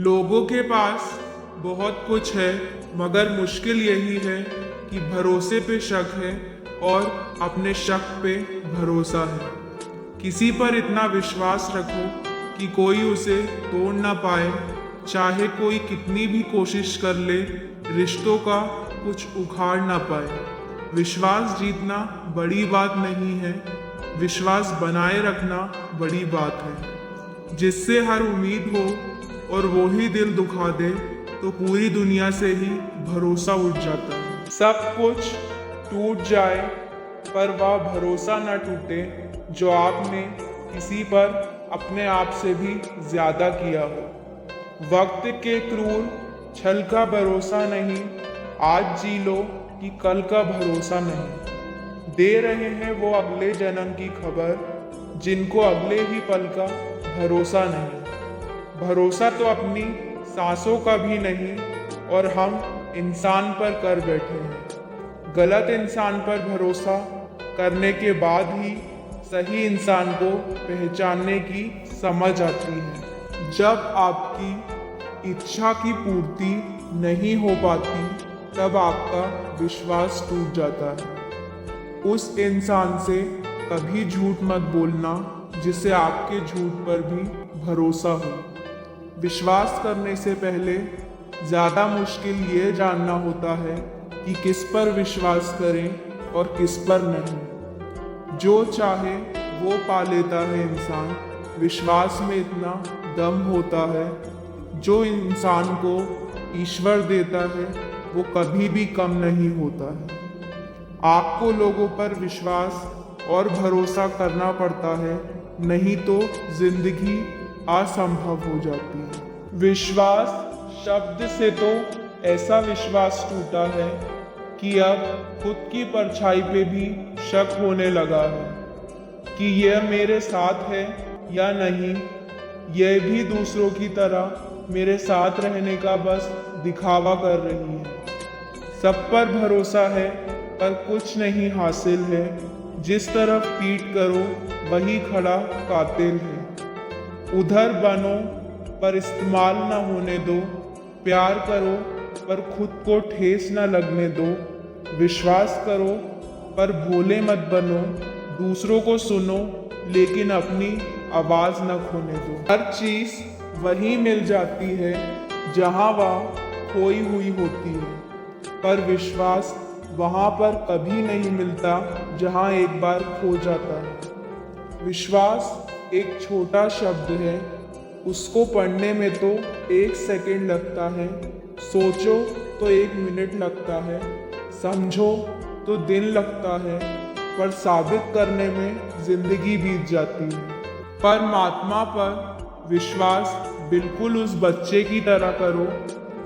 लोगों के पास बहुत कुछ है, मगर मुश्किल यही है कि भरोसे पे शक है और अपने शक पे भरोसा है। किसी पर इतना विश्वास रखो कि कोई उसे तोड़ ना पाए, चाहे कोई कितनी भी कोशिश कर ले, रिश्तों का कुछ उखाड़ ना पाए। विश्वास जीतना बड़ी बात नहीं है, विश्वास बनाए रखना बड़ी बात है। जिससे हर उम्मीद हो और वो ही दिल दुखा दे तो पूरी दुनिया से ही भरोसा उठ जाता है। सब कुछ टूट जाए पर वह भरोसा न टूटे जो आपने किसी पर अपने आप से भी ज्यादा किया हो। वक्त के क्रूर छल का भरोसा नहीं, आज जी लो कि कल का भरोसा नहीं। दे रहे हैं वो अगले जन्म की खबर, जिनको अगले ही पल का भरोसा नहीं। भरोसा तो अपनी सांसों का भी नहीं और हम इंसान पर कर बैठे हैं। गलत इंसान पर भरोसा करने के बाद ही सही इंसान को पहचानने की समझ आती है। जब आपकी इच्छा की पूर्ति नहीं हो पाती तब आपका विश्वास टूट जाता है। उस इंसान से कभी झूठ मत बोलना जिससे आपके झूठ पर भी भरोसा हो। विश्वास करने से पहले ज़्यादा मुश्किल ये जानना होता है कि किस पर विश्वास करें और किस पर नहीं। जो चाहे वो पा लेता है इंसान, विश्वास में इतना दम होता है। जो इंसान को ईश्वर देता है वो कभी भी कम नहीं होता है। आपको लोगों पर विश्वास और भरोसा करना पड़ता है, नहीं तो जिंदगी असंभव हो जाती है। विश्वास शब्द से तो ऐसा विश्वास टूटा है कि अब खुद की परछाई पे भी शक होने लगा है कि यह मेरे साथ है या नहीं। यह भी दूसरों की तरह मेरे साथ रहने का बस दिखावा कर रही है। सब पर भरोसा है पर कुछ नहीं हासिल है। जिस तरफ पीट करो वही खड़ा कातिल है। उधर बनो पर इस्तेमाल न होने दो, प्यार करो पर खुद को ठेस न लगने दो। विश्वास करो पर भोले मत बनो, दूसरों को सुनो लेकिन अपनी आवाज़ न खोने दो। हर चीज़ वहीं मिल जाती है जहाँ वह खोई हुई होती है, पर विश्वास वहाँ पर कभी नहीं मिलता जहाँ एक बार खो जाता है। विश्वास एक छोटा शब्द है, उसको पढ़ने में तो 1 सेकंड लगता है, सोचो तो 1 मिनट लगता है, समझो तो दिन लगता है, पर साबित करने में जिंदगी बीत जाती है। परमात्मा पर विश्वास बिल्कुल उस बच्चे की तरह करो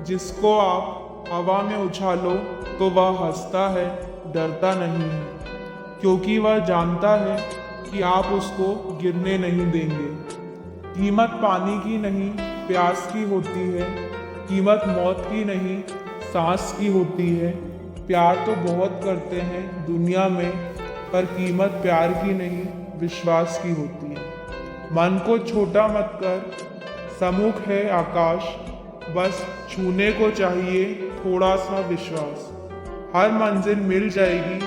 जिसको आप हवा में उछालो तो वह हंसता है, डरता नहीं है, क्योंकि वह जानता है कि आप उसको गिरने नहीं देंगे। कीमत पानी की नहीं प्यास की होती है, कीमत मौत की नहीं सांस की होती है। प्यार तो बहुत करते हैं दुनिया में, पर कीमत प्यार की नहीं विश्वास की होती है। मन को छोटा मत कर, सम्मुख है आकाश, बस छूने को चाहिए थोड़ा सा विश्वास। हर मंजिल मिल जाएगी,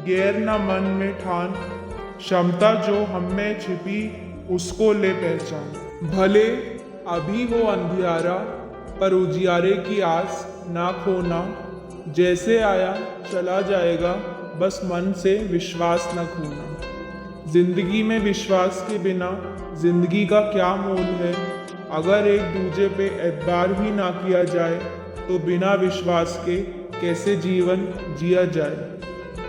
गैर न मन में ठान, क्षमता जो हम में छिपी उसको ले पहचान। भले अभी हो अंधियारा पर उजियारे की आस ना खोना, जैसे आया चला जाएगा बस मन से विश्वास न खोना। जिंदगी में विश्वास के बिना जिंदगी का क्या मोल है। अगर एक दूजे पे एतबार ही ना किया जाए तो बिना विश्वास के कैसे जीवन जिया जाए।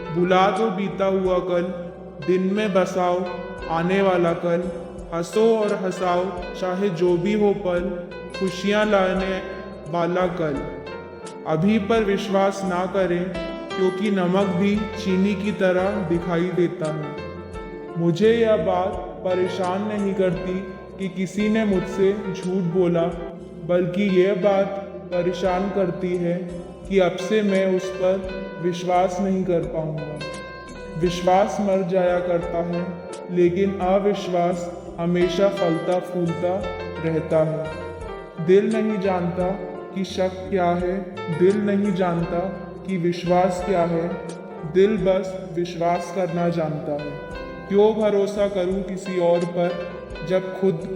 भुला दो बीता हुआ कल, दिन में बसाओ आने वाला कल। हंसो और हंसाओ चाहे जो भी हो पल, खुशियाँ लाने वाला कल। अभी पर विश्वास ना करें क्योंकि नमक भी चीनी की तरह दिखाई देता है। मुझे यह बात परेशान नहीं करती कि किसी ने मुझसे झूठ बोला, बल्कि यह बात परेशान करती है कि अब से मैं उस पर विश्वास नहीं कर पाऊंगा। विश्वास मर जाया करता है, लेकिन अविश्वास हमेशा फलता फूलता रहता है। दिल नहीं जानता कि शक क्या है, दिल नहीं जानता कि विश्वास क्या है, दिल बस विश्वास करना जानता है। क्यों भरोसा करूं किसी और पर जब खुद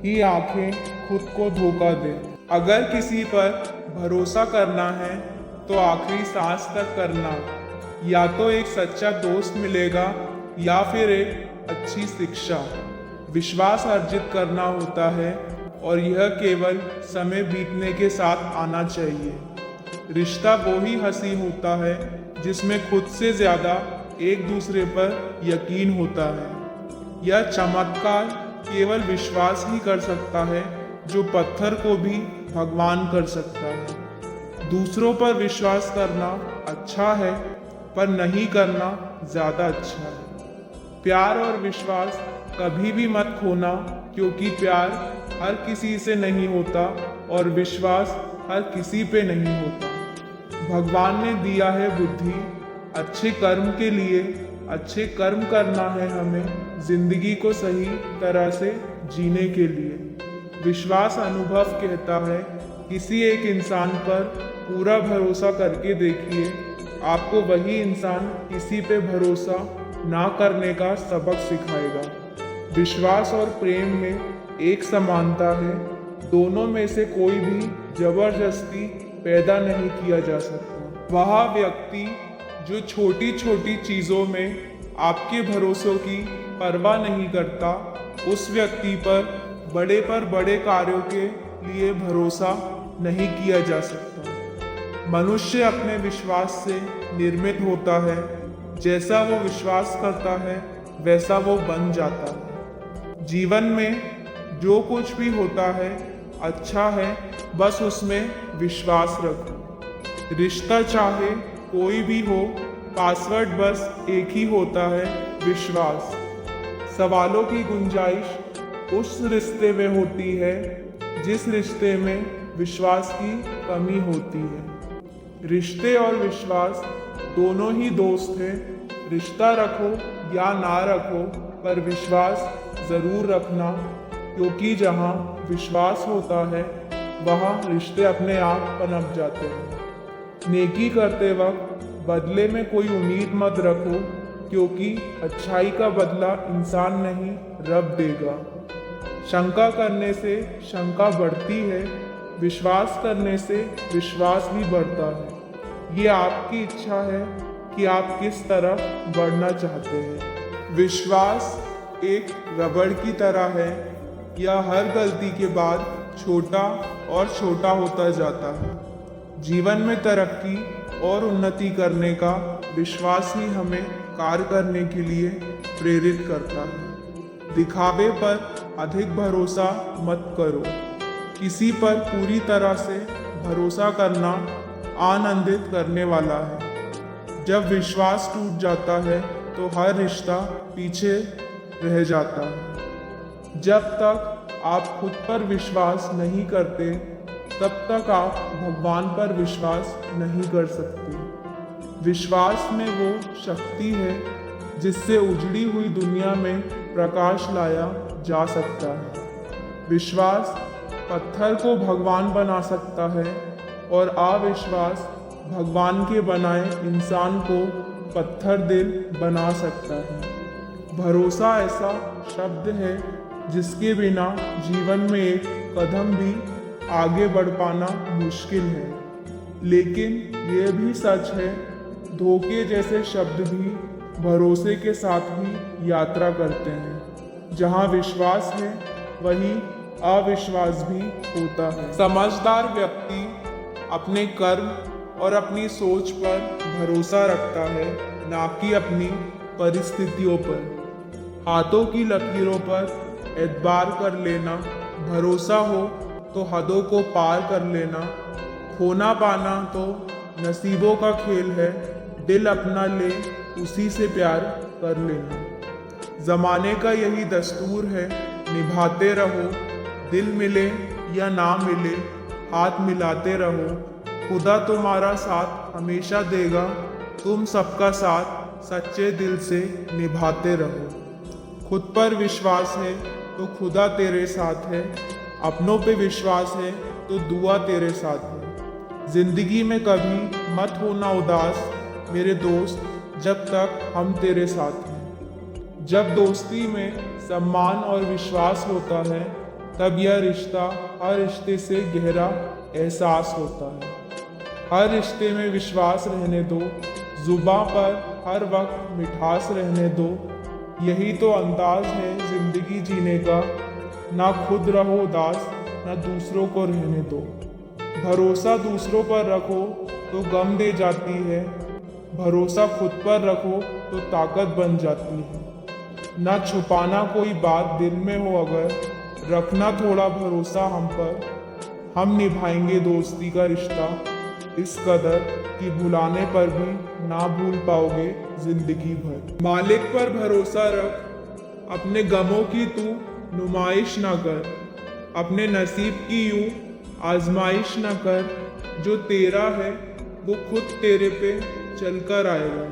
ही आंखें खुद को धोखा दे। अगर किसी पर भरोसा करना है तो आखिरी सांस तक करना। या तो एक सच्चा दोस्त मिलेगा या फिर एक अच्छी शिक्षा। विश्वास अर्जित करना होता है और यह केवल समय बीतने के साथ आना चाहिए। रिश्ता वो ही हंसी होता है जिसमें खुद से ज़्यादा एक दूसरे पर यकीन होता है। यह चमत्कार केवल विश्वास ही कर सकता है जो पत्थर को भी भगवान कर सकता है। दूसरों पर विश्वास करना अच्छा है पर नहीं करना ज़्यादा अच्छा है। प्यार और विश्वास कभी भी मत खोना, क्योंकि प्यार हर किसी से नहीं होता और विश्वास हर किसी पे नहीं होता। भगवान ने दिया है बुद्धि, अच्छे कर्म के लिए अच्छे कर्म करना है हमें जिंदगी को सही तरह से जीने के लिए। विश्वास अनुभव कहता है, किसी एक इंसान पर पूरा भरोसा करके देखिए, आपको वही इंसान किसी पे भरोसा ना करने का सबक सिखाएगा। विश्वास और प्रेम में एक समानता है, दोनों में से कोई भी जबरदस्ती पैदा नहीं किया जा सकता। वह व्यक्ति जो छोटी छोटी चीज़ों में आपके भरोसों की परवाह नहीं करता, उस व्यक्ति पर बड़े कार्यों के लिए भरोसा नहीं किया जा सकता। मनुष्य अपने विश्वास से निर्मित होता है, जैसा वो विश्वास करता है वैसा वो बन जाता है। जीवन में जो कुछ भी होता है अच्छा है, बस उसमें विश्वास रखो। रिश्ता चाहे कोई भी हो, पासवर्ड बस एक ही होता है, विश्वास। सवालों की गुंजाइश उस रिश्ते में होती है जिस रिश्ते में विश्वास की कमी होती है। रिश्ते और विश्वास दोनों ही दोस्त हैं। रिश्ता रखो या ना रखो, पर विश्वास ज़रूर रखना, क्योंकि जहाँ विश्वास होता है वहाँ रिश्ते अपने आप पनप जाते हैं। नेकी करते वक्त बदले में कोई उम्मीद मत रखो, क्योंकि अच्छाई का बदला इंसान नहीं रब देगा। शंका करने से शंका बढ़ती है, विश्वास करने से विश्वास भी बढ़ता है। ये आपकी इच्छा है कि आप किस तरफ बढ़ना चाहते हैं। विश्वास एक रबड़ की तरह है, यह हर गलती के बाद छोटा और छोटा होता जाता है। जीवन में तरक्की और उन्नति करने का विश्वास ही हमें कार्य करने के लिए प्रेरित करता है। दिखावे पर अधिक भरोसा मत करो। किसी पर पूरी तरह से भरोसा करना आनंदित करने वाला है। जब विश्वास टूट जाता है तो हर रिश्ता पीछे रह जाता है। जब तक आप खुद पर विश्वास नहीं करते, तब तक आप भगवान पर विश्वास नहीं कर सकते। विश्वास में वो शक्ति है जिससे उजड़ी हुई दुनिया में प्रकाश लाया जा सकता है। विश्वास पत्थर को भगवान बना सकता है और अविश्वास भगवान के बनाए इंसान को पत्थर दिल बना सकता है। भरोसा ऐसा शब्द है जिसके बिना जीवन में एक कदम भी आगे बढ़ पाना मुश्किल है। लेकिन यह भी सच है, धोखे जैसे शब्द भी भरोसे के साथ ही यात्रा करते हैं। जहाँ विश्वास है वहीं अविश्वास भी होता है। समझदार व्यक्ति अपने कर्म और अपनी सोच पर भरोसा रखता है, ना कि अपनी परिस्थितियों पर। हाथों की लकीरों पर एतबार कर लेना, भरोसा हो तो हदों को पार कर लेना। खोना पाना तो नसीबों का खेल है, दिल अपना ले उसी से प्यार कर लेना। जमाने का यही दस्तूर है, निभाते रहो। दिल मिले या ना मिले, हाथ मिलाते रहो। खुदा तुम्हारा साथ हमेशा देगा, तुम सबका साथ सच्चे दिल से निभाते रहो। खुद पर विश्वास है तो खुदा तेरे साथ है, अपनों पे विश्वास है तो दुआ तेरे साथ है। जिंदगी में कभी मत होना उदास मेरे दोस्त, जब तक हम तेरे साथ हैं। जब दोस्ती में सम्मान और विश्वास होता है, तब यह रिश्ता हर रिश्ते से गहरा एहसास होता है। हर रिश्ते में विश्वास रहने दो, जुबां पर हर वक्त मिठास रहने दो। यही तो अंदाज है जिंदगी जीने का, ना खुद रहो उदास, ना दूसरों को रहने दो। भरोसा दूसरों पर रखो तो गम दे जाती है, भरोसा खुद पर रखो तो ताकत बन जाती है। ना छुपाना कोई बात दिल में हो, अगर रखना थोड़ा भरोसा हम पर। हम निभाएंगे दोस्ती का रिश्ता इस कदर कि भुलाने पर भी ना भूल पाओगे जिंदगी भर। मालिक पर भरोसा रख, अपने गमों की तू नुमाइश ना कर। अपने नसीब की यूं आजमाइश ना कर। जो तेरा है वो खुद तेरे पे चलकर आएगा।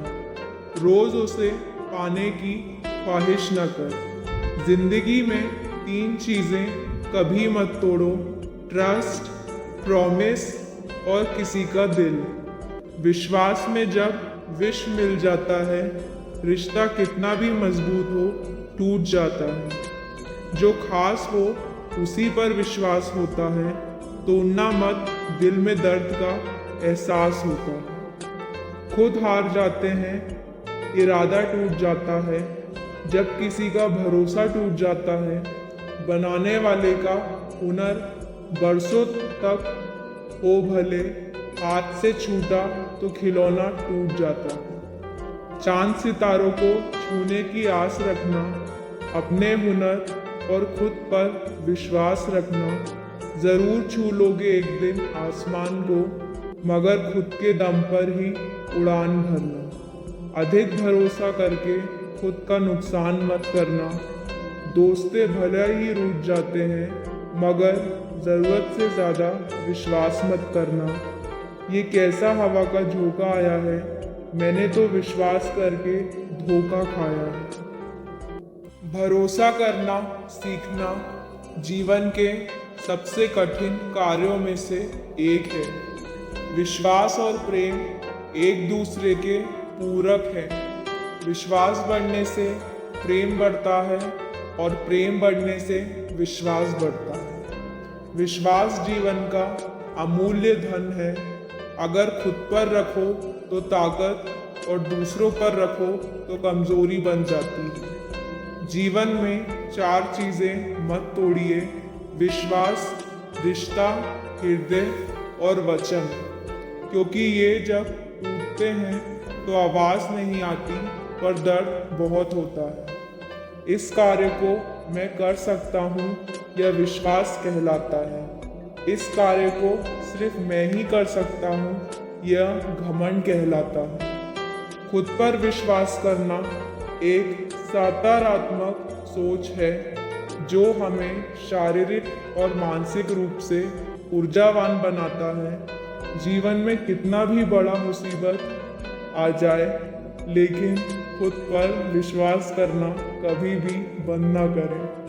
रोज उसे पाने की ख्वाहिश न कर। जिंदगी में 3 चीजें कभी मत तोड़ो, ट्रस्ट, प्रॉमिस और किसी का दिल। विश्वास में जब विष मिल जाता है, रिश्ता कितना भी मजबूत हो टूट जाता है। जो खास हो उसी पर विश्वास होता है, तोड़ना मत, दिल में दर्द का एहसास होता है। खुद हार जाते हैं, इरादा टूट जाता है। जब किसी का भरोसा टूट जाता है, बनाने वाले का हुनर बरसों तक हो भले, हाथ से छूटा तो खिलौना टूट जाता है। चांद सितारों को छूने की आस रखना, अपने हुनर और खुद पर विश्वास रखना। जरूर छू लोगे एक दिन आसमान को, मगर खुद के दम पर ही उड़ान भरना। अधिक भरोसा करके खुद का नुकसान मत करना। दोस्तें भले ही रूठ जाते हैं, मगर ज़रूरत से ज़्यादा विश्वास मत करना। ये कैसा हवा का झोंका आया है, मैंने तो विश्वास करके धोखा खाया है। भरोसा करना सीखना जीवन के सबसे कठिन कार्यों में से एक है। विश्वास और प्रेम एक दूसरे के पूरक हैं। विश्वास बढ़ने से प्रेम बढ़ता है और प्रेम बढ़ने से विश्वास बढ़ता है। विश्वास जीवन का अमूल्य धन है। अगर खुद पर रखो तो ताकत और दूसरों पर रखो तो कमजोरी बन जाती है। जीवन में 4 चीजें मत तोड़िए, विश्वास, रिश्ता, हृदय और वचन। क्योंकि ये जब टूटते हैं तो आवाज नहीं आती, पर दर्द बहुत होता है। इस कार्य को मैं कर सकता हूँ, यह विश्वास कहलाता है। इस कार्य को सिर्फ मैं ही कर सकता हूँ, यह घमंड कहलाता है। खुद पर विश्वास करना एक सकारात्मक सोच है, जो हमें शारीरिक और मानसिक रूप से ऊर्जावान बनाता है। जीवन में कितना भी बड़ा मुसीबत आ जाए, लेकिन खुद पर विश्वास करना कभी भी बंद ना करें।